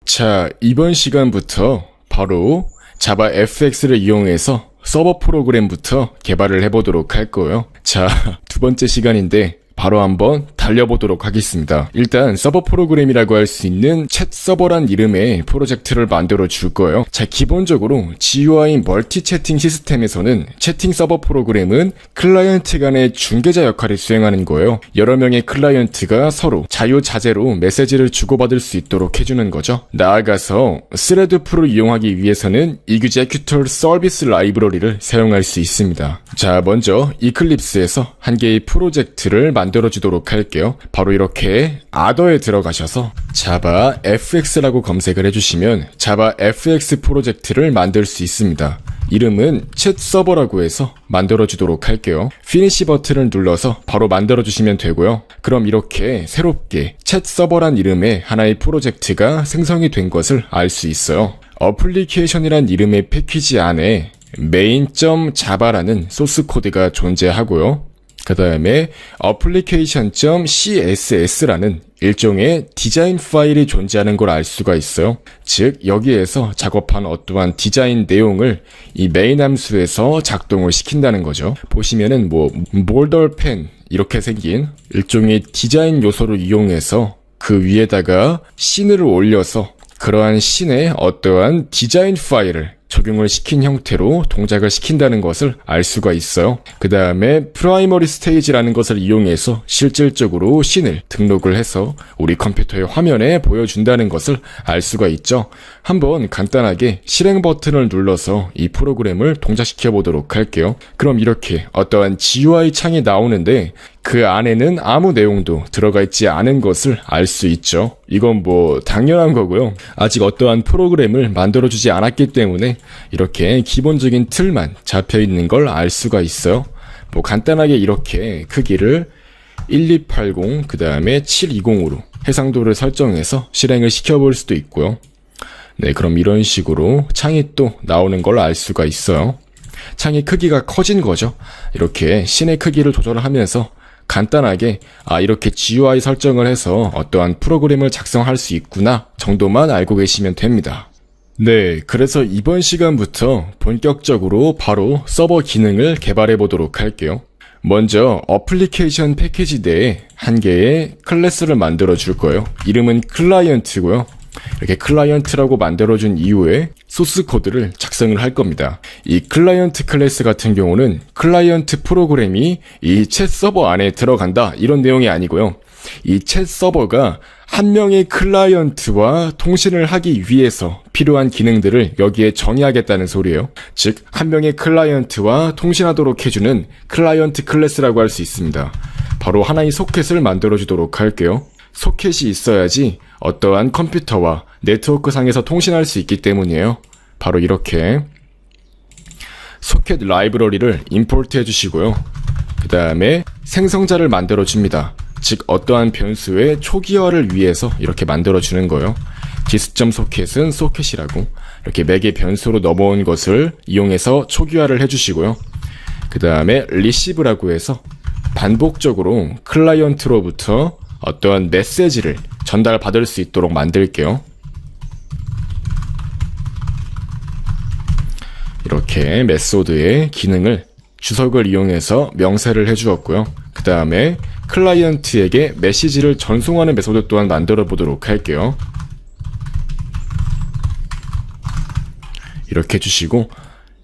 자, 이번 시간부터 바로 자바 FX를 이용해서 서버 프로그램부터 개발을 해보도록 할 거예요. 자, 두 번째 시간인데 바로 한번 달려보도록 하겠습니다. 일단 서버 프로그램이라고 할 수 있는 챗 서버란 이름의 프로젝트를 만들어 줄 거예요. 자, 기본적으로 GUI 멀티 채팅 시스템에서는 채팅 서버 프로그램은 클라이언트 간의 중개자 역할을 수행하는 거예요. 여러 명의 클라이언트가 서로 자유자재로 메시지를 주고받을 수 있도록 해주는 거죠. 나아가서 스레드 프로를 이용하기 위해서는 Executor 서비스 라이브러리를 사용할 수 있습니다. 자, 먼저 이클립스에서 한 개의 프로젝트를 만들어 주도록 할게요. 바로 이렇게 아더에 들어가셔서 자바 fx라고 검색을 해주시면 자바 fx 프로젝트를 만들 수 있습니다. 이름은 챗 서버라고 해서 만들어 주도록 할게요. 피니시 버튼을 눌러서 바로 만들어 주시면 되고요. 그럼 이렇게 새롭게 챗 서버란 이름의 하나의 프로젝트가 생성이 된 것을 알 수 있어요. 어플리케이션이란 이름의 패키지 안에 main.java라는 소스 코드가 존재하고요. 그 다음에 application.css라는 일종의 디자인 파일이 존재하는 걸 알 수가 있어요. 즉 여기에서 작업한 어떠한 디자인 내용을 이 main 함수에서 작동을 시킨다는 거죠. 보시면은 몰더 펜 이렇게 생긴 일종의 디자인 요소를 이용해서 그 위에다가 씬을 올려서 그러한 씬에 어떠한 디자인 파일을 적용을 시킨 형태로 동작을 시킨다는 것을 알 수가 있어요. 그 다음에 프라이머리 스테이지라는 것을 이용해서 실질적으로 씬을 등록을 해서 우리 컴퓨터의 화면에 보여준다는 것을 알 수가 있죠. 한번 간단하게 실행 버튼을 눌러서 이 프로그램을 동작시켜 보도록 할게요. 그럼 이렇게 어떠한 GUI 창이 나오는데 그 안에는 아무 내용도 들어가 있지 않은 것을 알 수 있죠. 이건 당연한 거고요. 아직 어떠한 프로그램을 만들어주지 않았기 때문에 이렇게 기본적인 틀만 잡혀 있는 걸 알 수가 있어요. 간단하게 이렇게 크기를 1280 그 다음에 720으로 해상도를 설정해서 실행을 시켜볼 수도 있고요. 네, 그럼 이런 식으로 창이 또 나오는 걸 알 수가 있어요. 창의 크기가 커진 거죠. 이렇게 씬의 크기를 조절하면서 간단하게 이렇게 GUI 설정을 해서 어떠한 프로그램을 작성할 수 있구나 정도만 알고 계시면 됩니다. 네, 그래서 이번 시간부터 본격적으로 바로 서버 기능을 개발해 보도록 할게요. 먼저 어플리케이션 패키지 내에 한 개의 클래스를 만들어 줄 거예요. 이름은 클라이언트고요. 이렇게 클라이언트라고 만들어준 이후에 소스 코드를 작성을 할 겁니다. 이 클라이언트 클래스 같은 경우는 클라이언트 프로그램이 이 챗 서버 안에 들어간다 이런 내용이 아니고요. 이 챗 서버가 한 명의 클라이언트와 통신을 하기 위해서 필요한 기능들을 여기에 정의하겠다는 소리예요. 즉, 한 명의 클라이언트와 통신하도록 해주는 클라이언트 클래스라고 할 수 있습니다. 바로 하나의 소켓을 만들어 주도록 할게요. 소켓이 있어야지 어떠한 컴퓨터와 네트워크 상에서 통신할 수 있기 때문이에요. 바로 이렇게 소켓 라이브러리를 임포트 해주시고요. 그 다음에 생성자를 만들어 줍니다. 즉 어떠한 변수의 초기화를 위해서 이렇게 만들어 주는 거예요. dis.socket은 소켓이라고 이렇게 매개 변수로 넘어온 것을 이용해서 초기화를 해주시고요. 그 다음에 receive라고 해서 반복적으로 클라이언트로부터 어떠한 메시지를 전달받을 수 있도록 만들게요. 이렇게 메소드의 기능을 주석을 이용해서 명세를 해주었고요. 그 다음에 클라이언트에게 메시지를 전송하는 메소드 또한 만들어 보도록 할게요. 이렇게 해주시고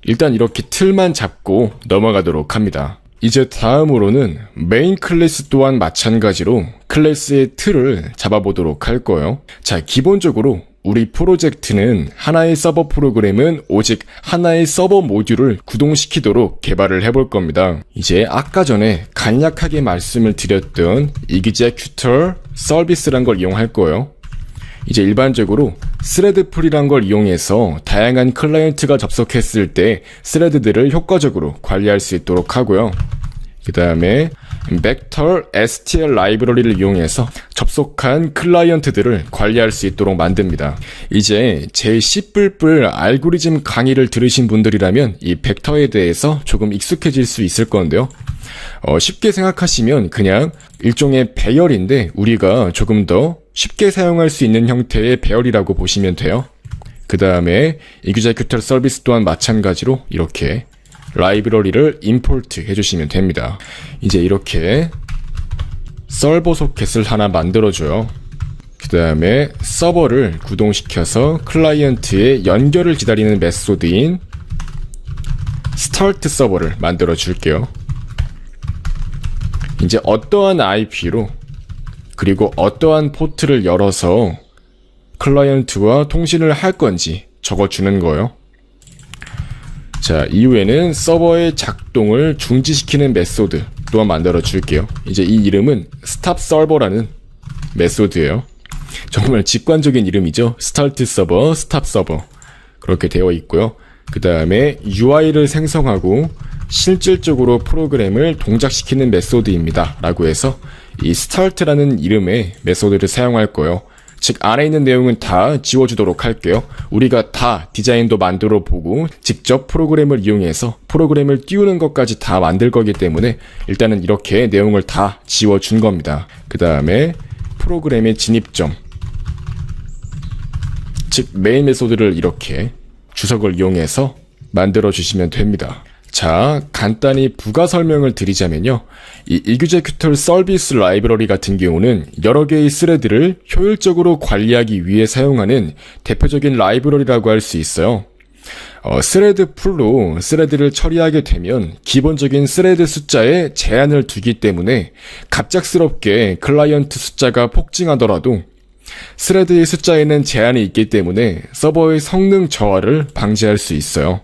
일단 이렇게 틀만 잡고 넘어가도록 합니다. 이제 다음으로는 메인 클래스 또한 마찬가지로 클래스의 틀을 잡아보도록 할 거예요. 자, 기본적으로 우리 프로젝트는 하나의 서버 프로그램은 오직 하나의 서버 모듈을 구동시키도록 개발을 해볼 겁니다. 이제 아까 전에 간략하게 말씀을 드렸던 Executor 서비스란 걸 이용할 거예요. 이제 일반적으로 스레드풀이란 걸 이용해서 다양한 클라이언트가 접속했을 때 스레드들을 효과적으로 관리할 수 있도록 하고요. 그 다음에 vector stl 라이브러리를 이용해서 접속한 클라이언트들을 관리할 수 있도록 만듭니다. 이제 제 C++ 알고리즘 강의를 들으신 분들이라면 이 벡터에 대해서 조금 익숙해질 수 있을 건데요. 쉽게 생각하시면 그냥 일종의 배열인데 우리가 조금 더 쉽게 사용할 수 있는 형태의 배열이라고 보시면 돼요. 그 다음에 executor 서비스 또한 마찬가지로 이렇게 라이브러리를 임포트 해주시면 됩니다. 이제 이렇게 서버 소켓을 하나 만들어줘요. 그 다음에 서버를 구동시켜서 클라이언트의 연결을 기다리는 메소드인 start 서버를 만들어 줄게요. 이제 어떠한 IP로 그리고 어떠한 포트를 열어서 클라이언트와 통신을 할 건지 적어주는 거예요. 자, 이후에는 서버의 작동을 중지시키는 메소드 또한 만들어 줄게요. 이제 이 이름은 stop server라는 메소드예요. 정말 직관적인 이름이죠. start server, stop server 그렇게 되어 있고요. 그 다음에 UI를 생성하고 실질적으로 프로그램을 동작시키는 메소드입니다 라고 해서 이 start라는 이름의 메소드를 사용할 거예요. 즉 안에 있는 내용은 다 지워주도록 할게요. 우리가 다 디자인도 만들어 보고 직접 프로그램을 이용해서 프로그램을 띄우는 것까지 다 만들 거기 때문에 일단은 이렇게 내용을 다 지워준 겁니다. 그 다음에 프로그램의 진입점, 즉 메인 메소드를 이렇게 주석을 이용해서 만들어 주시면 됩니다. 자, 간단히 부가 설명을 드리자면요. 이 executor 서비스 라이브러리 같은 경우는 여러 개의 스레드를 효율적으로 관리하기 위해 사용하는 대표적인 라이브러리라고 할 수 있어요. 스레드 풀로 스레드를 처리하게 되면 기본적인 스레드 숫자에 제한을 두기 때문에 갑작스럽게 클라이언트 숫자가 폭증하더라도 스레드의 숫자에는 제한이 있기 때문에 서버의 성능 저하를 방지할 수 있어요.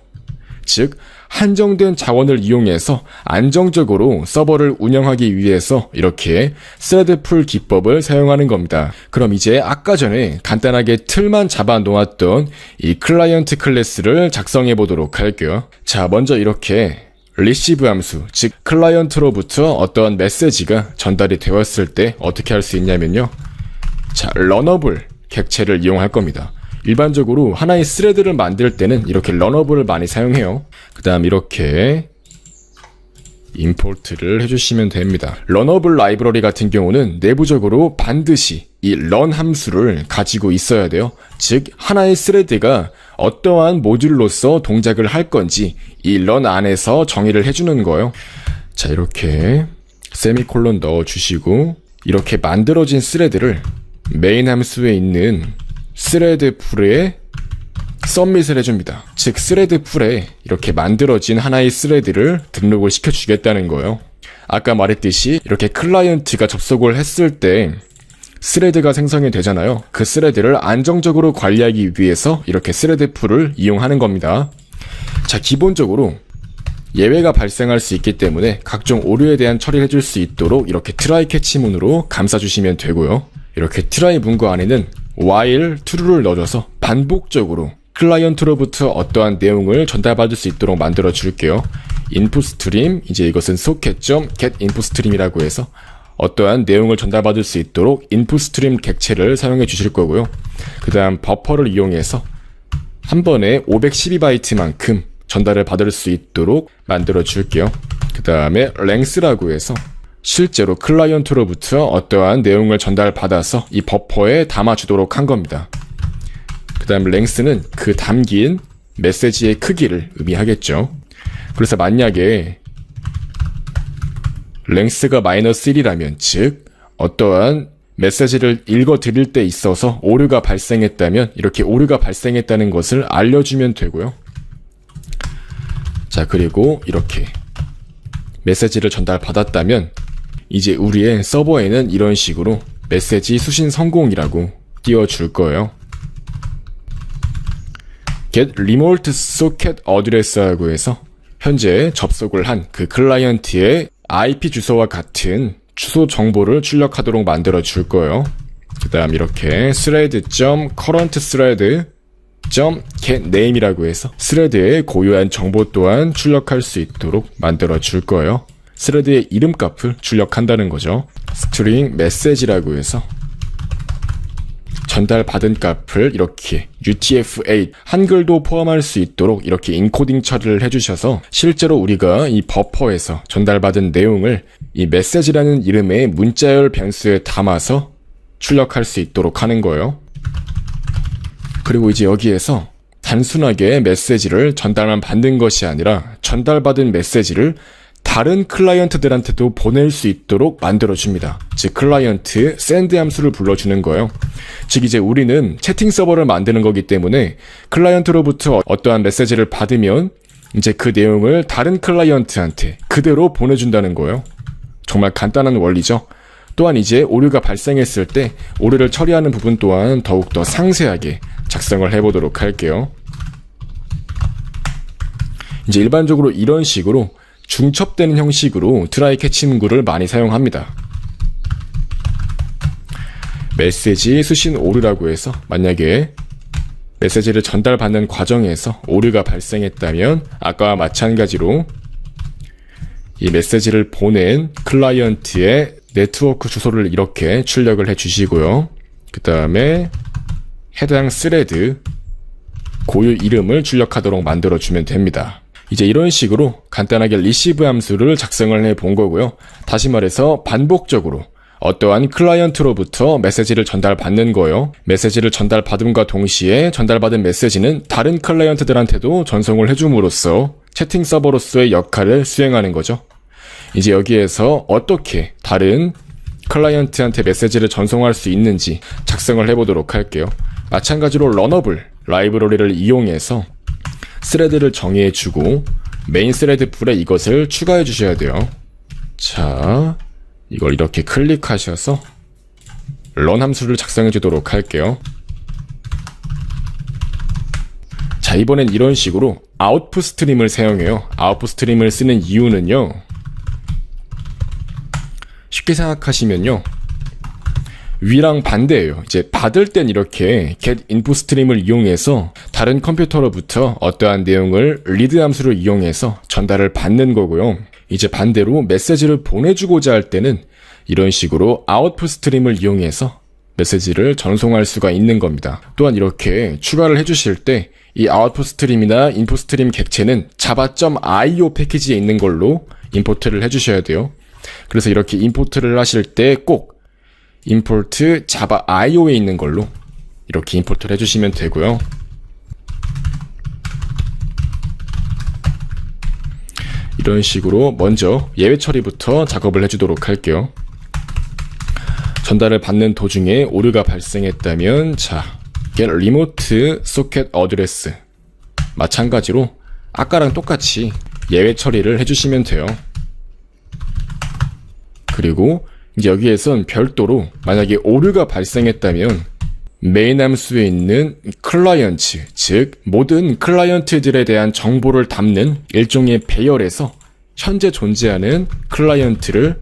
즉, 한정된 자원을 이용해서 안정적으로 서버를 운영하기 위해서 이렇게 스레드풀 기법을 사용하는 겁니다. 그럼 이제 아까 전에 간단하게 틀만 잡아 놓았던 이 클라이언트 클래스를 작성해 보도록 할게요. 자, 먼저 이렇게 receive 함수, 즉 클라이언트로부터 어떠한 메시지가 전달이 되었을 때 어떻게 할 수 있냐면요. 자, 러너블 객체를 이용할 겁니다. 일반적으로 하나의 스레드를 만들 때는 이렇게 러너블을 많이 사용해요. 그 다음 이렇게 임포트를 해주시면 됩니다. 러너블 라이브러리 같은 경우는 내부적으로 반드시 이 run 함수를 가지고 있어야 돼요. 즉 하나의 스레드가 어떠한 모듈로서 동작을 할 건지 이 run 안에서 정의를 해주는 거예요. 자, 이렇게 세미콜론 넣어주시고 이렇게 만들어진 스레드를 메인 함수에 있는 스레드 풀에 서밋을 해줍니다. 즉 스레드 풀에 이렇게 만들어진 하나의 스레드를 등록을 시켜주겠다는 거예요. 아까 말했듯이 이렇게 클라이언트가 접속을 했을 때 스레드가 생성이 되잖아요. 그 스레드를 안정적으로 관리하기 위해서 이렇게 스레드 풀을 이용하는 겁니다. 자, 기본적으로 예외가 발생할 수 있기 때문에 각종 오류에 대한 처리를 해줄 수 있도록 이렇게 트라이 캐치문으로 감싸주시면 되고요. 이렇게 트라이 문구 안에는 while true를 넣어줘서 반복적으로 클라이언트로부터 어떠한 내용을 전달받을 수 있도록 만들어 줄게요. input stream, 이제 이것은 socket.get input stream이라고 해서 어떠한 내용을 전달받을 수 있도록 input stream 객체를 사용해 주실 거고요. 그 다음 버퍼를 이용해서 한 번에 512바이트만큼 전달을 받을 수 있도록 만들어 줄게요. 그 다음에 length라고 해서 실제로 클라이언트로부터 어떠한 내용을 전달받아서 이 버퍼에 담아주도록 한 겁니다. 그 다음 length는 그 담긴 메시지의 크기를 의미하겠죠. 그래서 만약에 length가 -1이라면 즉 어떠한 메시지를 읽어드릴 때 있어서 오류가 발생했다면 이렇게 오류가 발생했다는 것을 알려주면 되고요. 자, 그리고 이렇게 메시지를 전달받았다면 이제 우리의 서버에는 이런 식으로 메시지 수신 성공이라고 띄워줄 거예요. get remote socket address라고 해서 현재 접속을 한 그 클라이언트의 IP 주소와 같은 주소 정보를 출력하도록 만들어 줄 거예요. 그 다음 이렇게 thread.currentthread.getName이라고 해서 스레드의 고유한 정보 또한 출력할 수 있도록 만들어 줄 거예요. 스레드의 이름값을 출력한다는 거죠. string message라고 해서 전달받은 값을 이렇게 UTF-8 한글도 포함할 수 있도록 이렇게 인코딩 처리를 해주셔서 실제로 우리가 이 버퍼에서 전달받은 내용을 이 메시지라는 이름의 문자열 변수에 담아서 출력할 수 있도록 하는 거예요. 그리고 이제 여기에서 단순하게 메시지를 전달만 받는 것이 아니라 전달받은 메시지를 다른 클라이언트들한테도 보낼 수 있도록 만들어줍니다. 즉 클라이언트 send 함수를 불러주는 거예요. 즉 이제 우리는 채팅 서버를 만드는 거기 때문에 클라이언트로부터 어떠한 메시지를 받으면 이제 그 내용을 다른 클라이언트한테 그대로 보내준다는 거예요. 정말 간단한 원리죠. 또한 이제 오류가 발생했을 때 오류를 처리하는 부분 또한 더욱더 상세하게 작성을 해보도록 할게요. 이제 일반적으로 이런 식으로 중첩되는 형식으로 트라이 캐치 문구를 많이 사용합니다. 메시지 수신 오류라고 해서 만약에 메시지를 전달받는 과정에서 오류가 발생했다면 아까와 마찬가지로 이 메시지를 보낸 클라이언트의 네트워크 주소를 이렇게 출력을 해주시고요. 그 다음에 해당 스레드 고유 이름을 출력하도록 만들어주면 됩니다. 이제 이런 식으로 간단하게 리시브 함수를 작성을 해본 거고요. 다시 말해서 반복적으로 어떠한 클라이언트로부터 메시지를 전달받는 거예요. 메시지를 전달받음과 동시에 전달받은 메시지는 다른 클라이언트들한테도 전송을 해줌으로써 채팅 서버로서의 역할을 수행하는 거죠. 이제 여기에서 어떻게 다른 클라이언트한테 메시지를 전송할 수 있는지 작성을 해보도록 할게요. 마찬가지로 러너블 라이브러리를 이용해서 스레드를 정의해주고 메인 스레드 풀에 이것을 추가해 주셔야 돼요. 자, 이걸 이렇게 클릭하셔서 런 함수를 작성해 주도록 할게요. 자, 이번엔 이런 식으로 아웃풋 스트림을 사용해요. 아웃풋 스트림을 쓰는 이유는요, 쉽게 생각하시면요, 위랑 반대예요. 이제 받을 땐 이렇게 get input 스트림을 이용해서 다른 컴퓨터로부터 어떠한 내용을 read 함수를 이용해서 전달을 받는 거고요. 이제 반대로 메시지를 보내주고자 할 때는 이런 식으로 output 스트림을 이용해서 메시지를 전송할 수가 있는 겁니다. 또한 이렇게 추가를 해주실 때 이 output 스트림이나 input 스트림 객체는 java.io 패키지에 있는 걸로 임포트를 해주셔야 돼요. 그래서 이렇게 임포트를 하실 때 꼭 import java io에 있는 걸로 이렇게 임포트를 해주시면 되고요. 이런 식으로 먼저 예외 처리부터 작업을 해주도록 할게요. 전달을 받는 도중에 오류가 발생했다면 자, get remote socket address 마찬가지로 아까랑 똑같이 예외 처리를 해주시면 돼요. 그리고 이제 여기에선 별도로 만약에 오류가 발생했다면 메인 함수에 있는 클라이언트, 즉 모든 클라이언트들에 대한 정보를 담는 일종의 배열에서 현재 존재하는 클라이언트를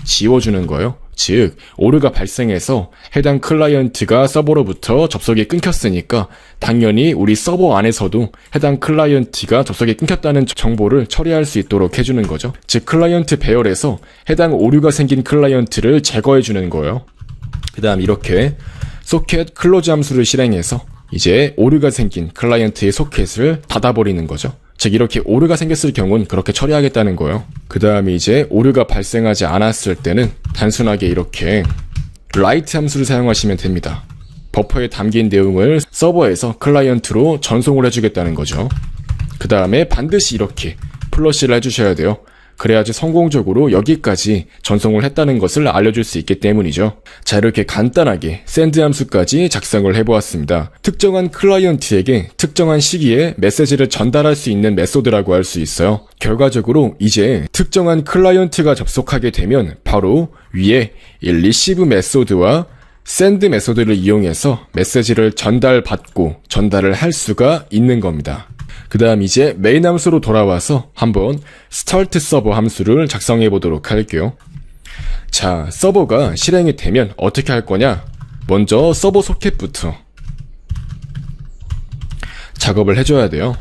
지워주는 거예요. 즉 오류가 발생해서 해당 클라이언트가 서버로부터 접속이 끊겼으니까 당연히 우리 서버 안에서도 해당 클라이언트가 접속이 끊겼다는 정보를 처리할 수 있도록 해주는 거죠. 즉 클라이언트 배열에서 해당 오류가 생긴 클라이언트를 제거해주는 거예요. 그 다음 이렇게 소켓 클로즈 함수를 실행해서 이제 오류가 생긴 클라이언트의 소켓을 닫아버리는 거죠. 즉 이렇게 오류가 생겼을 경우는 그렇게 처리하겠다는 거예요. 그 다음에 이제 오류가 발생하지 않았을 때는 단순하게 이렇게 write 함수를 사용하시면 됩니다. 버퍼에 담긴 내용을 서버에서 클라이언트로 전송을 해주겠다는 거죠. 그 다음에 반드시 이렇게 플러시를 해주셔야 돼요. 그래야지 성공적으로 여기까지 전송을 했다는 것을 알려줄 수 있기 때문이죠. 자, 이렇게 간단하게 send 함수까지 작성을 해보았습니다. 특정한 클라이언트에게 특정한 시기에 메시지를 전달할 수 있는 메소드라고 할 수 있어요. 결과적으로 이제 특정한 클라이언트가 접속하게 되면 바로 위에 이 receive 메소드와 send 메소드를 이용해서 메시지를 전달받고 전달을 할 수가 있는 겁니다. 그 다음 이제 메인 함수로 돌아와서 한번 start server 함수를 작성해 보도록 할게요. 자, 서버가 실행이 되면 어떻게 할 거냐? 먼저 서버 소켓부터 작업을 해줘야 돼요.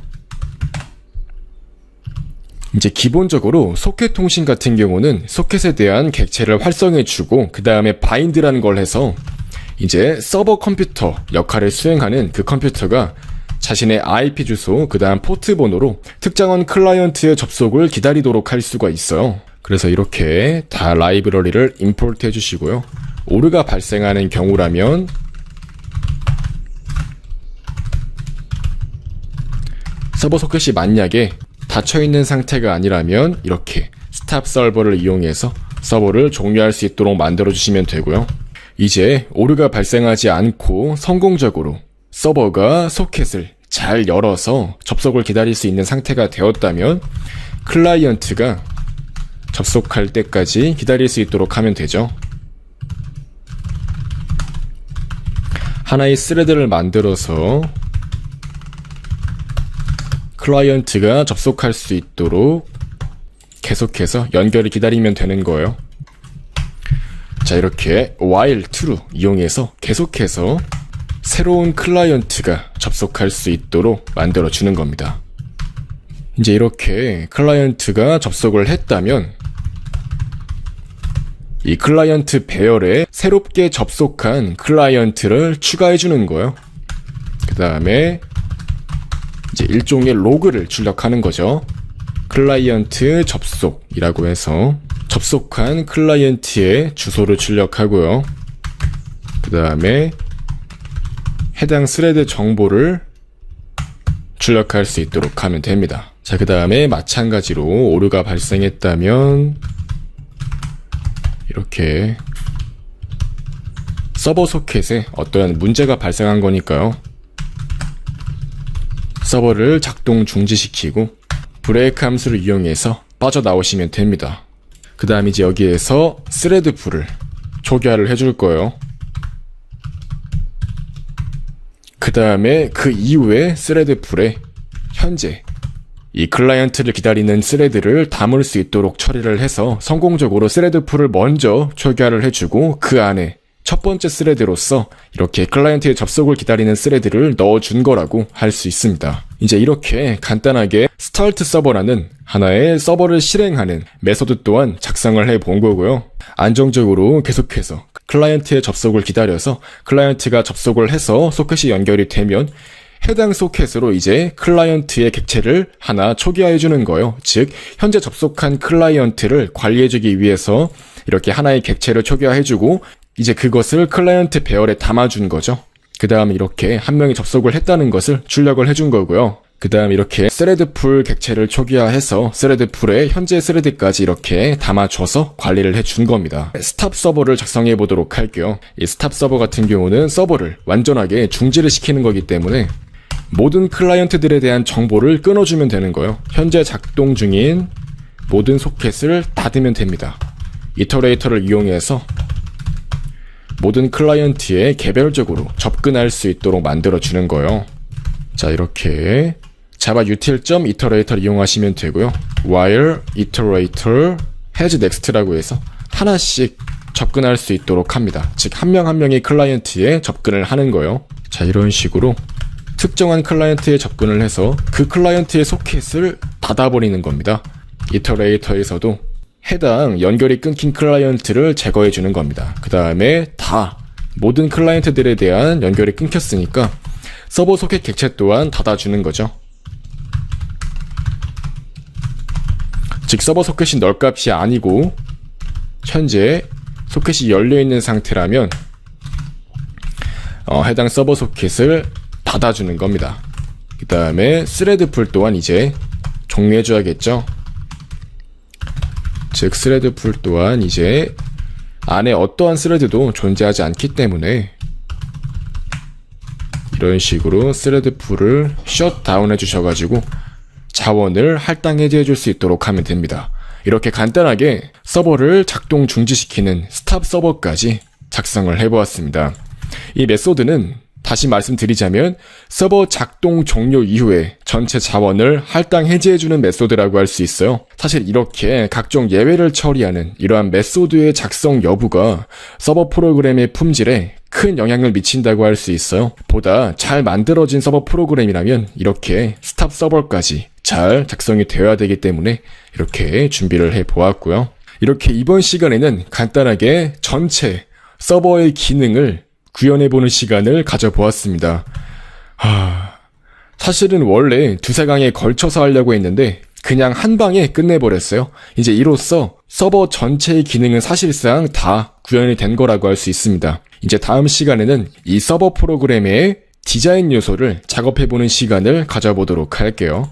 이제 기본적으로 소켓 통신 같은 경우는 소켓에 대한 객체를 활성해주고 그 다음에 bind라는 걸 해서 이제 서버 컴퓨터 역할을 수행하는 그 컴퓨터가 자신의 IP 주소, 그 다음 포트 번호로 특정한 클라이언트의 접속을 기다리도록 할 수가 있어요. 그래서 이렇게 다 라이브러리를 임포트 해주시고요. 오류가 발생하는 경우라면 서버 소켓이 만약에 닫혀있는 상태가 아니라면 이렇게 스탑 서버를 이용해서 서버를 종료할 수 있도록 만들어주시면 되고요. 이제 오류가 발생하지 않고 성공적으로 서버가 소켓을 잘 열어서 접속을 기다릴 수 있는 상태가 되었다면 클라이언트가 접속할 때까지 기다릴 수 있도록 하면 되죠. 하나의 스레드를 만들어서 클라이언트가 접속할 수 있도록 계속해서 연결을 기다리면 되는 거예요. 자, 이렇게 while true 이용해서 계속해서 새로운 클라이언트가 접속할 수 있도록 만들어 주는 겁니다. 이제 이렇게 클라이언트가 접속을 했다면 이 클라이언트 배열에 새롭게 접속한 클라이언트를 추가해 주는 거예요. 그 다음에 이제 일종의 로그를 출력하는 거죠. 클라이언트 접속이라고 해서 접속한 클라이언트의 주소를 출력하고요. 그 다음에 해당 스레드 정보를 출력할 수 있도록 하면 됩니다. 자, 그 다음에 마찬가지로 오류가 발생했다면 이렇게 서버 소켓에 어떠한 문제가 발생한 거니까요. 서버를 작동 중지시키고 브레이크 함수를 이용해서 빠져나오시면 됩니다. 그 다음 이제 여기에서 스레드 풀을 초기화를 해줄 거예요. 그 다음에 그 이후에 스레드 풀에 현재 이 클라이언트를 기다리는 스레드를 담을 수 있도록 처리를 해서 성공적으로 스레드 풀을 먼저 초기화를 해주고 그 안에 첫 번째 스레드로서 이렇게 클라이언트의 접속을 기다리는 스레드를 넣어준 거라고 할 수 있습니다. 이제 이렇게 간단하게 스타트 서버라는 하나의 서버를 실행하는 메소드 또한 작성을 해본 거고요. 안정적으로 계속해서 클라이언트의 접속을 기다려서 클라이언트가 접속을 해서 소켓이 연결이 되면 해당 소켓으로 이제 클라이언트의 객체를 하나 초기화해주는 거예요. 즉 현재 접속한 클라이언트를 관리해주기 위해서 이렇게 하나의 객체를 초기화해주고 이제 그것을 클라이언트 배열에 담아준 거죠. 그 다음 이렇게 한 명이 접속을 했다는 것을 출력을 해준 거고요. 그 다음 이렇게 스레드 풀 객체를 초기화해서 스레드 풀에 현재 스레드까지 이렇게 담아줘서 관리를 해준 겁니다. 스탑 서버를 작성해 보도록 할게요. 이 스탑 서버 같은 경우는 서버를 완전하게 중지를 시키는 거기 때문에 모든 클라이언트들에 대한 정보를 끊어주면 되는 거예요. 현재 작동 중인 모든 소켓을 닫으면 됩니다. 이터레이터를 이용해서 모든 클라이언트에 개별적으로 접근할 수 있도록 만들어주는 거예요. 자, 이렇게 자바 util.iterator를 이용하시면 되고요. while iterator has next라고 해서 하나씩 접근할 수 있도록 합니다. 즉 한 명 한 명의 클라이언트에 접근을 하는 거예요. 자, 이런 식으로 특정한 클라이언트에 접근을 해서 그 클라이언트의 소켓을 닫아버리는 겁니다. 이터레이터에서도 해당 연결이 끊긴 클라이언트를 제거해 주는 겁니다. 그 다음에 다 모든 클라이언트들에 대한 연결이 끊겼으니까 서버 소켓 객체 또한 닫아주는 거죠. 즉 서버 소켓이 널 값이 아니고 현재 소켓이 열려있는 상태라면 해당 서버 소켓을 닫아주는 겁니다. 그 다음에 스레드 풀 또한 이제 종료해줘야겠죠. 즉 스레드 풀 또한 이제 안에 어떠한 스레드도 존재하지 않기 때문에 이런 식으로 스레드 풀을 셧다운 해주셔가지고 자원을 할당 해제해줄 수 있도록 하면 됩니다. 이렇게 간단하게 서버를 작동 중지시키는 스탑 서버까지 작성을 해보았습니다. 이 메소드는 다시 말씀드리자면 서버 작동 종료 이후에 전체 자원을 할당 해제해주는 메소드라고 할 수 있어요. 사실 이렇게 각종 예외를 처리하는 이러한 메소드의 작성 여부가 서버 프로그램의 품질에 큰 영향을 미친다고 할 수 있어요. 보다 잘 만들어진 서버 프로그램이라면 이렇게 스탑 서버까지 잘 작성이 되어야 되기 때문에 이렇게 준비를 해보았고요. 이렇게 이번 시간에는 간단하게 전체 서버의 기능을 구현해보는 시간을 가져보았습니다. 사실은 원래 두세 강에 걸쳐서 하려고 했는데 그냥 한 방에 끝내버렸어요. 이제 이로써 서버 전체의 기능은 사실상 다 구현이 된 거라고 할 수 있습니다. 이제 다음 시간에는 이 서버 프로그램의 디자인 요소를 작업해보는 시간을 가져보도록 할게요.